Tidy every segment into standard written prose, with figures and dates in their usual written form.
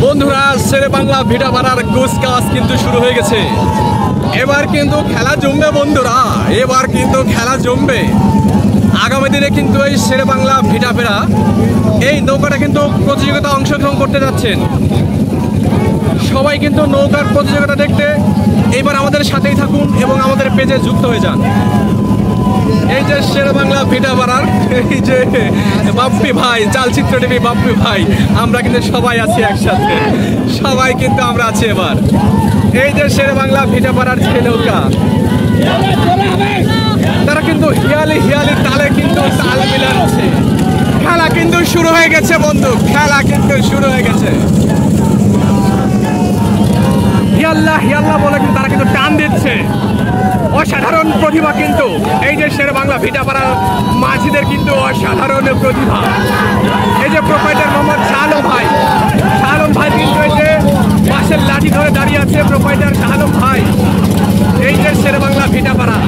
বন্ধুরা, শেরে বাংলা ভিটাপাড়ার কুচকাওয়াজ কিন্তু শুরু হয়ে গেছে। এবার কিন্তু খেলা জমবে বন্ধুরা, এবার কিন্তু খেলা জমবে। আগামী দিনে কিন্তু এই শেরে বাংলা ভিটাপাড়া এই নৌকাটা কিন্তু প্রতিযোগিতা অংশগ্রহণ করতে যাচ্ছেন। সবাই কিন্তু নৌকার প্রতিযোগিতা দেখতে এবার আমাদের সাথেই থাকুন এবং আমাদের পেজে যুক্ত হয়ে যান। এই যে শেরে বাংলা ভিটাপাড়ার এই যে বাপ্পি ভাই, চালচিত্র টিভি বাপ্পি ভাই, আমরা কিন্তু সবাই আছি একসাথে, সবাই কিন্তু আমরা আছি। এবার এই যে শেরে বাংলা ভিটাপাড়ার যে নৌকা, তারা কিন্তু হিয়ালি হিয়ালি তালে কিন্তু তাল মিলাচ্ছে। খেলা কিন্তু শুরু হয়ে গেছে বন্ধু, খেলা কিন্তু শুরু হয়ে গেছে। হিয়াল্লা হিয়াল্লা বলে কিন্তু তারা কিন্তু টান দিচ্ছে। অসাধারণ প্রতিভা কিন্তু এই যে শেরে বাংলা ভিটাপাড়ার মাঝিদের কিন্তু অসাধারণ প্রতিভা। এই যে প্রোপাইটার মোহাম্মদ শাহালম ভাই, শাহালম ভাই কিন্তু এই যে বাঁশের লাঠি ধরে দাঁড়িয়ে আছে প্রোপাইটার শাহালম ভাই। এই যে শেরে বাংলা ভিটাপাড়া,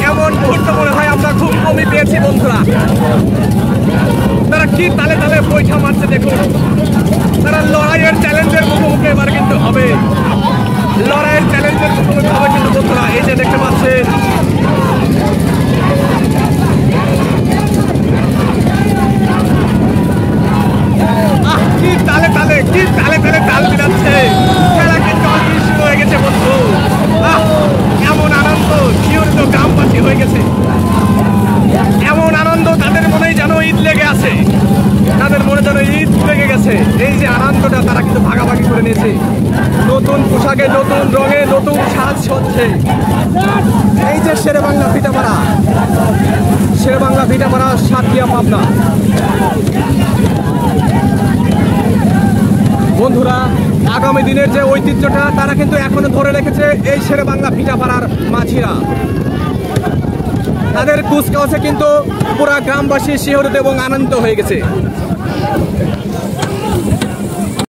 এমন মুহূর্ত মনে হয় আমরা খুব কমই পেয়েছি বন্ধুরা। তারা কি তালে তালে বৈঠা মারছে দেখুন। তারা লড়াইয়ের চ্যালেঞ্জের মুখোমুখি এবার কিন্তু হবে, লড়াইয়ের চ্যালেঞ্জের মুখোমুখি হবে কিন্তু বন্ধুরা। এই যে দেখতে পাচ্ছেন কি তালে তালে, কি তালে তালে তাল মিলাচ্ছে। খেলা কিন্তু অলরেডি শুরু হয়ে গেছে বন্ধু। এমন আনন্দ শিহরিত গ্রামবাসী হয়ে গেছে, এমন আনন্দ তাদের মনেই যেন ঈদ লেগে আছে, তাদের মনে যেন ঈদ লেগে গেছে। এই যে আনন্দটা তারা কিন্তু ভাগাভাগি করে নিয়েছে, নতুন পোশাকে, নতুন রঙে, নতুন সাজ হচ্ছে। এই যে শেরে বাংলা ভিটাপাড়া, শেরে বাংলা ভিটাপাড়া সাতক্ষীরা পাবনা। বন্ধুরা, আগামী দিনের যে ঐতিহ্যটা তারা কিন্তু এখনো ধরে রেখেছে এই শেরে বাংলা ভিটাপাড়ার মাঝিরা। তাদের কুচকাওয়াজে কিন্তু পুরা গ্রামবাসী শিহরিত এবং আনন্দিত হয়ে গেছে।